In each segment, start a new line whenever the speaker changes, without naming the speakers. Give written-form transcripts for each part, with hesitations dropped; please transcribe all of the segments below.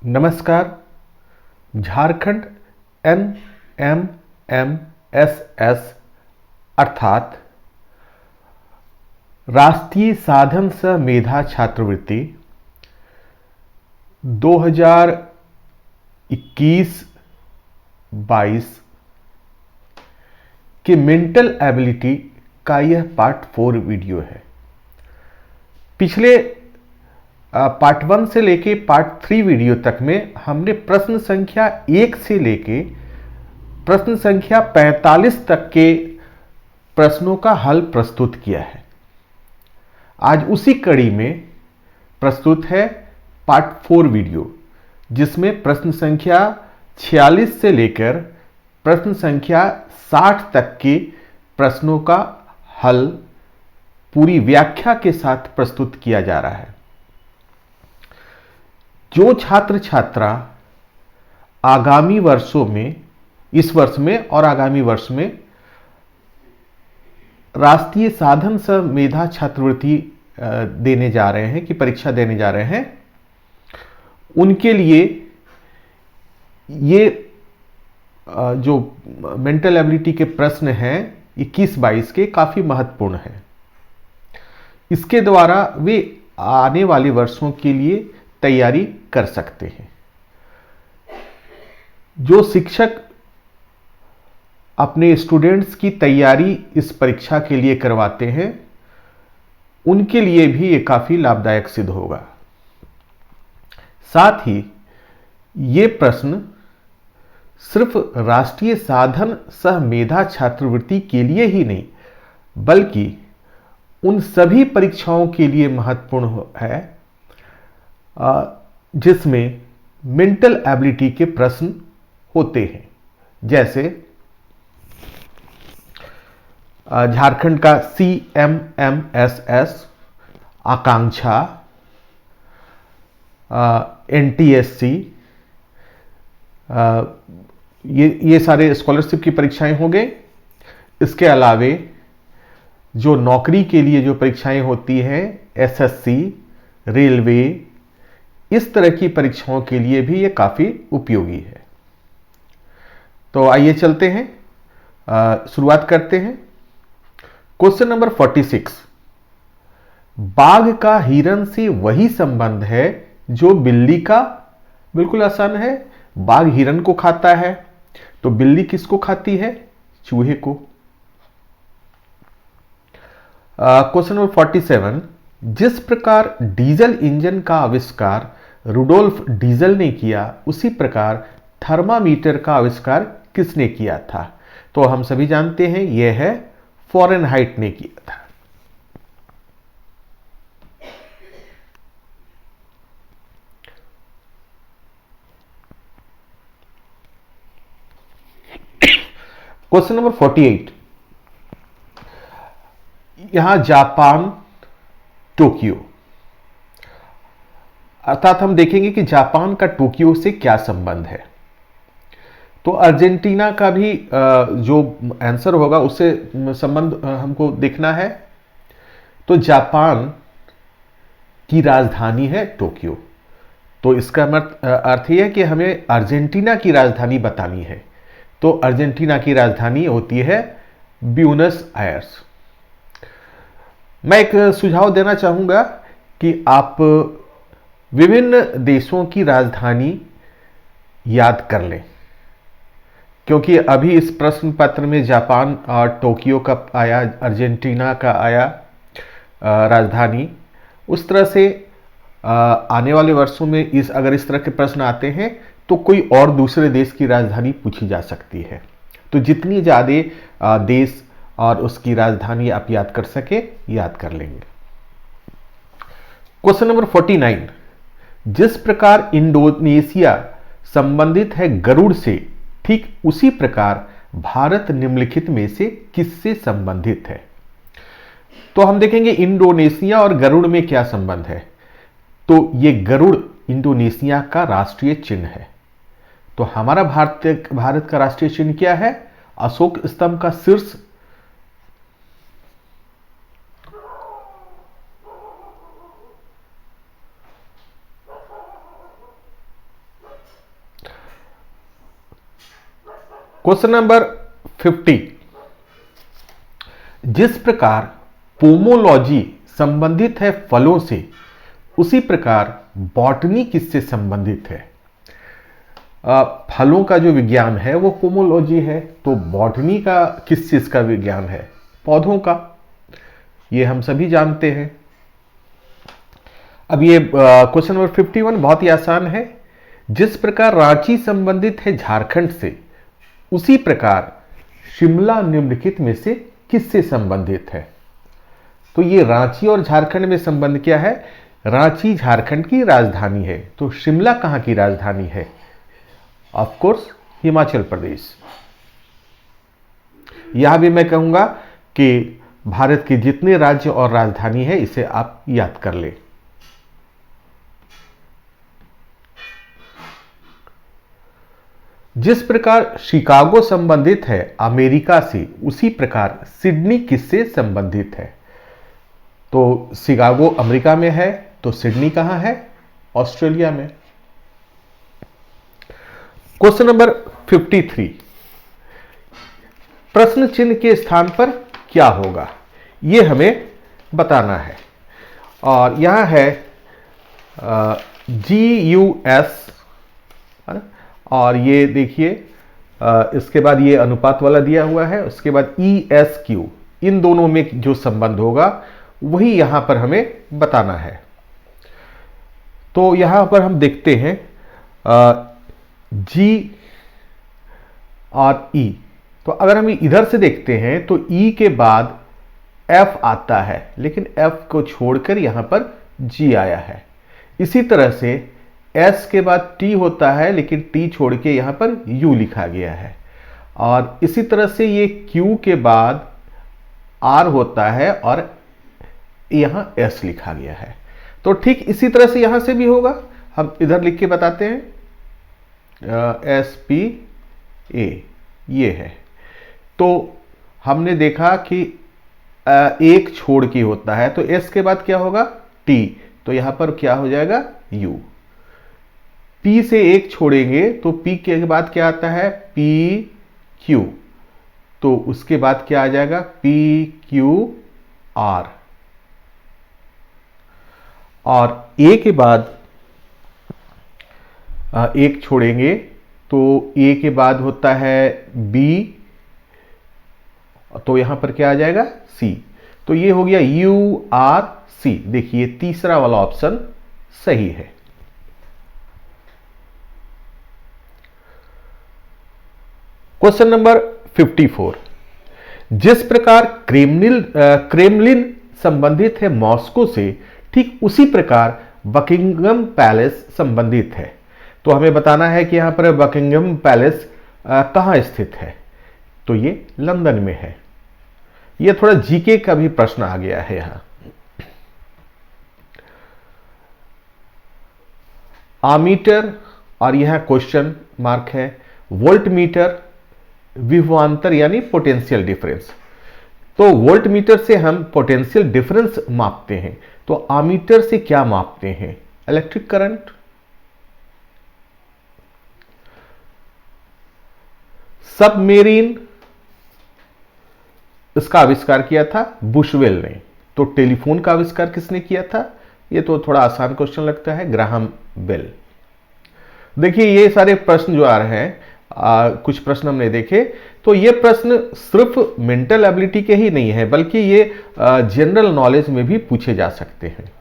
नमस्कार। झारखंड NMMSS अर्थात राष्ट्रीय साधन सह मेधा छात्रवृत्ति 2021-22 के मेंटल एबिलिटी का यह पार्ट 4 वीडियो है। पिछले पार्ट 1 से लेके पार्ट 3 वीडियो तक में हमने प्रश्न संख्या 1 से लेके प्रश्न संख्या 45 तक के प्रश्नों का हल प्रस्तुत किया है। आज उसी कड़ी में प्रस्तुत है पार्ट 4 वीडियो, जिसमें प्रश्न संख्या 46 से लेकर प्रश्न संख्या 60 तक के प्रश्नों का हल पूरी व्याख्या के साथ प्रस्तुत किया जा रहा है। जो छात्र छात्रा आगामी वर्षों में, इस वर्ष में और आगामी वर्ष में राष्ट्रीय साधन सह मेधा छात्रवृत्ति देने जा रहे हैं, कि परीक्षा देने जा रहे हैं, उनके लिए ये जो मेंटल एबिलिटी के प्रश्न हैं 21-22 के काफी महत्वपूर्ण हैं। इसके द्वारा वे आने वाले वर्षों के लिए तैयारी कर सकते हैं। जो शिक्षक अपने स्टूडेंट्स की तैयारी इस परीक्षा के लिए करवाते हैं, उनके लिए भी ये काफी लाभदायक सिद्ध होगा। साथ ही ये प्रश्न सिर्फ राष्ट्रीय साधन सह मेधा छात्रवृत्ति के लिए ही नहीं, बल्कि उन सभी परीक्षाओं के लिए महत्वपूर्ण है जिसमें मेंटल एबिलिटी के प्रश्न होते हैं। जैसे झारखंड का CMMSS, आकांक्षा, NTSC, ये सारे स्कॉलरशिप की परीक्षाएं हो गए। इसके अलावे जो नौकरी के लिए जो परीक्षाएं होती हैं, SSC, रेलवे, इस तरह की परीक्षाओं के लिए भी ये काफी उपयोगी है। तो आइए चलते हैं, शुरुआत करते हैं। क्वेश्चन नंबर 46, बाघ का हिरन से वही संबंध है जो बिल्ली का। बिल्कुल आसान है। बाघ हिरन को खाता है, तो बिल्ली किसको खाती है? चूहे को। क्वेश्चन नंबर 47, जिस प्रकार डीजल इंजन का आविष्कार रुडोल्फ डीजल ने किया, उसी प्रकार थर्मामीटर का आविष्कार किसने किया था? तो हम सभी जानते हैं यह है फ़ारेनहाइट ने किया था। क्वेश्चन नंबर 48, यहां जापान, टोक्यो, अर्थात हम देखेंगे कि जापान का टोक्यो से क्या संबंध है। तो अर्जेंटीना का भी जो आंसर होगा उससे संबंध हमको देखना है। तो जापान की राजधानी है टोक्यो, तो इसका अर्थ यह है कि हमें अर्जेंटीना की राजधानी बतानी है। तो अर्जेंटीना की राजधानी होती है ब्यूनस आयर्स। मैं एक सुझाव देना चाहूंगा कि आप विभिन्न देशों की राजधानी याद कर लें, क्योंकि अभी इस प्रश्न पत्र में जापान और टोक्यो का आया, अर्जेंटीना का आया राजधानी। उस तरह से आने वाले वर्षों में अगर इस तरह के प्रश्न आते हैं तो कोई और दूसरे देश की राजधानी पूछी जा सकती है। तो जितनी ज़्यादा देश और उसकी राजधानी आप याद कर सके, याद कर लेंगे। क्वेश्चन नंबर 49, जिस प्रकार इंडोनेशिया संबंधित है गरुड़ से, ठीक उसी प्रकार भारत निम्नलिखित में से किससे संबंधित है? तो हम देखेंगे इंडोनेशिया और गरुड़ में क्या संबंध है। तो ये गरुड़ इंडोनेशिया का राष्ट्रीय चिन्ह है। तो हमारा भारत का राष्ट्रीय चिन्ह क्या है? अशोक स्तंभ का शीर्ष। क्वेश्चन नंबर 50, जिस प्रकार पोमोलॉजी संबंधित है फलों से, उसी प्रकार बॉटनी किससे संबंधित है? फलों का जो विज्ञान है वो पोमोलॉजी है, तो बॉटनी का किस चीज का विज्ञान है? पौधों का। ये हम सभी जानते हैं। अब ये क्वेश्चन नंबर 51 बहुत ही आसान है। जिस प्रकार रांची संबंधित है झारखंड से, उसी प्रकार शिमला निम्नलिखित में से किससे संबंधित है? तो ये रांची और झारखंड में संबंध क्या है? रांची झारखंड की राजधानी है, तो शिमला कहां की राजधानी है? Of course Himachal Pradesh. यहां भी मैं कहूंगा कि भारत के जितने राज्य और राजधानी है इसे आप याद कर ले। जिस प्रकार शिकागो संबंधित है अमेरिका से, उसी प्रकार सिडनी किससे संबंधित है? तो शिकागो अमेरिका में है, तो सिडनी कहां है? ऑस्ट्रेलिया में। क्वेश्चन नंबर 53, प्रश्न चिन्ह के स्थान पर क्या होगा? यह हमें बताना है। और यहां है GUS, और ये देखिए इसके बाद ये अनुपात वाला दिया हुआ है, उसके बाद ESQ, इन दोनों में जो संबंध होगा वही यहां पर हमें बताना है। तो यहां पर हम देखते हैं G और E। तो अगर हम इधर से देखते हैं तो E के बाद F आता है, लेकिन F को छोड़कर यहां पर G आया है। इसी तरह से S के बाद T होता है, लेकिन T छोड़ के यहां पर U लिखा गया है। और इसी तरह से ये Q के बाद R होता है और यहां S लिखा गया है। तो ठीक इसी तरह से यहां से भी होगा। हम इधर लिख के बताते हैं, SPA ये है। तो हमने देखा कि एक छोड़ के होता है, तो S के बाद क्या होगा? T, तो यहां पर क्या हो जाएगा? U। P से एक छोड़ेंगे तो P के बाद क्या आता है? PQ, तो उसके बाद क्या आ जाएगा? PQR। और A के बाद एक छोड़ेंगे तो A के बाद होता है B, तो यहां पर क्या आ जाएगा? C। तो ये हो गया URC। देखिए तीसरा वाला ऑप्शन सही है। क्वेश्चन नंबर 54, जिस प्रकार क्रेमलिन संबंधित है मॉस्को से, ठीक उसी प्रकार बकिंगम पैलेस संबंधित है। तो हमें बताना है कि यहां पर बकिंगम पैलेस कहां स्थित है? तो ये लंदन में है। ये थोड़ा जीके का भी प्रश्न आ गया है यहां। आमीटर, और यहां क्वेश्चन मार्क है। वोल्ट मीटर, विभवांतर यानी पोटेंशियल डिफरेंस। तो वोल्ट मीटर से हम पोटेंशियल डिफरेंस मापते हैं, तो आमीटर से क्या मापते हैं? Electric current. सबमेरीन, इसका आविष्कार किया था बुशवेल ने। तो टेलीफोन का आविष्कार किसने किया था? ये तो थोड़ा आसान क्वेश्चन लगता है, ग्राहम बेल। देखिए ये सारे प्रश्न जो आ रहे हैं, कुछ प्रश्न हमने देखे, तो ये प्रश्न सिर्फ मेंटल एबिलिटी के ही नहीं है, बल्कि ये जनरल नॉलेज में भी पूछे जा सकते हैं।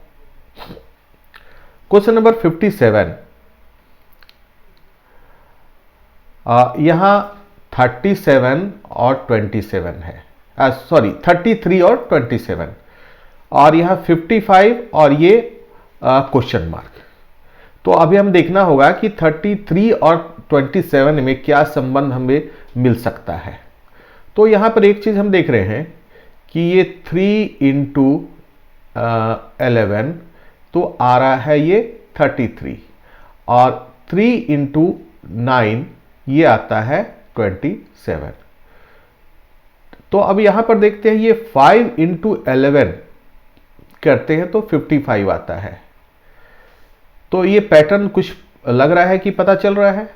क्वेश्चन नंबर 57, यहां 37 और 27 है, सॉरी 33 और 27, और यहां 55 और ये क्वेश्चन मार्क। तो अभी हम देखना होगा कि 33 और 27 में क्या संबंध हमें मिल सकता है। तो यहां पर एक चीज हम देख रहे हैं कि ये 3 इंटू 11, तो आ रहा है ये 33, और 3 इंटू 9 ये आता है 27। तो अब यहां पर देखते हैं, ये 5 इंटू 11 करते हैं तो 55 आता है। तो ये पैटर्न कुछ लग रहा है कि पता चल रहा है।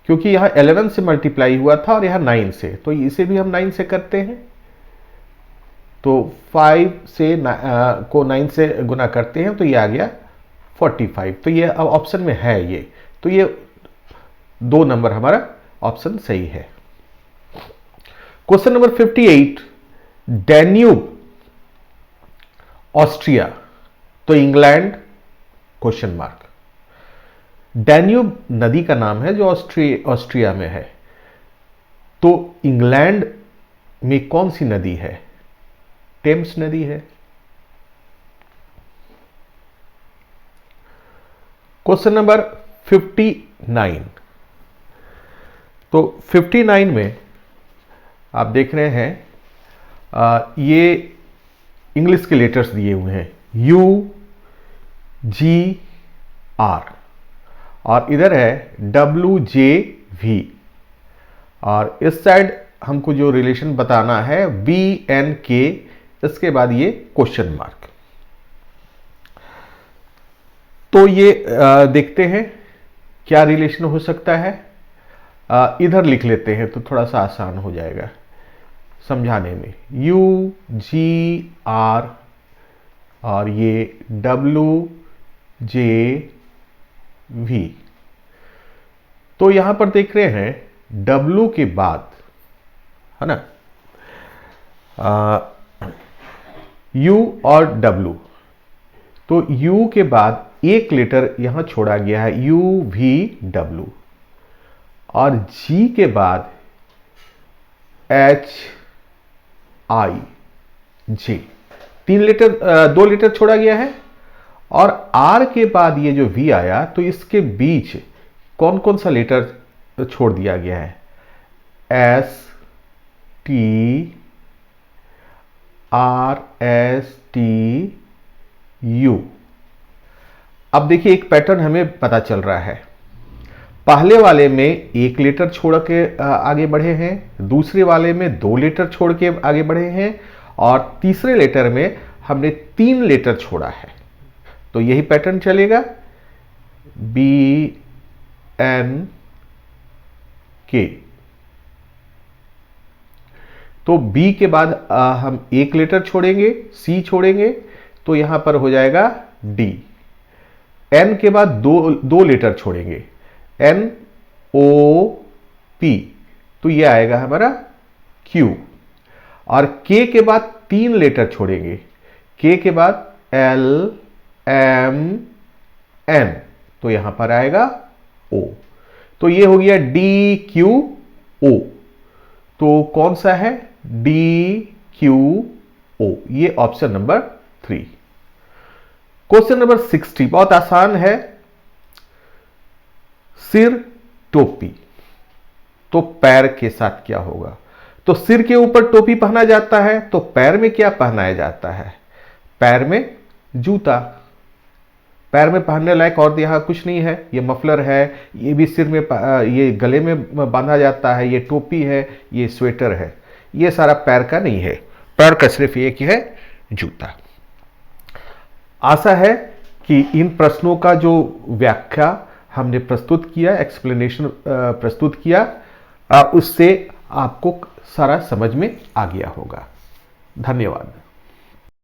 क्योंकि यहाँ 11 से मल्टीप्लाई हुआ था और यहाँ 9 से, तो इसे भी हम 9 से करते हैं। तो 5 से को 9 से गुना करते हैं तो ये आ गया 45। तो ये अब ऑप्शन में है ये, तो ये 2 नंबर हमारा ऑप्शन सही है। क्वेश्चन नंबर 58, डैन्यूब ऑस्ट्रिया, तो इंग्लैंड क्वेश्चन मार्क। डैन्यूब नदी का नाम है जो ऑस्ट्रिया में है, तो इंग्लैंड में कौन सी नदी है? टेम्स नदी है। क्वेश्चन नंबर 59, तो 59 में आप देख रहे हैं ये इंग्लिश के लेटर्स दिए हुए हैं, U G R, और इधर है W J V, और इस साइड हमको जो रिलेशन बताना है B N K, इसके बाद ये क्वेश्चन मार्क। तो ये देखते हैं क्या रिलेशन हो सकता है। इधर लिख लेते हैं तो थोड़ा सा आसान हो जाएगा समझाने में। U G R और ये W J V, तो यहां पर देख रहे हैं W के बाद, है ना, U और W, तो U के बाद एक लेटर यहां छोड़ा गया है U V W, और G के बाद H I J, 2 लेटर छोड़ा गया है, और R के बाद ये जो V आया तो इसके बीच कौन कौन सा लेटर छोड़ दिया गया है? S T R S T U। अब देखिए एक पैटर्न हमें पता चल रहा है, पहले वाले में एक लेटर छोड़ के आगे बढ़े हैं, दूसरे वाले में 2 लेटर छोड़ के आगे बढ़े हैं, और तीसरे लेटर में हमने 3 लेटर छोड़ा है। तो यही पैटर्न चलेगा, B N K। तो B के बाद हम एक लेटर छोड़ेंगे, C छोड़ेंगे, तो यहां पर हो जाएगा D। N के बाद दो लेटर छोड़ेंगे, N O P, तो ये आएगा हमारा Q, और K के बाद 3 लेटर छोड़ेंगे, K के बाद L M N, तो यहां पर आएगा O। तो ये हो गया D Q O, तो कौन सा है? D Q O, ये ऑप्शन नंबर 3। क्वेश्चन नंबर 60 बहुत आसान है, सिर टोपी, तो पैर के साथ क्या होगा? तो सिर के ऊपर टोपी पहना जाता है, तो पैर में क्या पहनाया जाता है? पैर में जूता। पैर में पहनने लायक और यहां कुछ नहीं है, ये मफलर है, ये भी सिर में ये गले में बांधा जाता है, ये टोपी है, ये स्वेटर है, ये सारा पैर का नहीं है, पैर का सिर्फ एक ही है, जूता। आशा है कि इन प्रश्नों का जो व्याख्या हमने प्रस्तुत किया, एक्सप्लेनेशन प्रस्तुत किया, उससे आपको सारा समझ में आ गया होगा। धन्यवाद।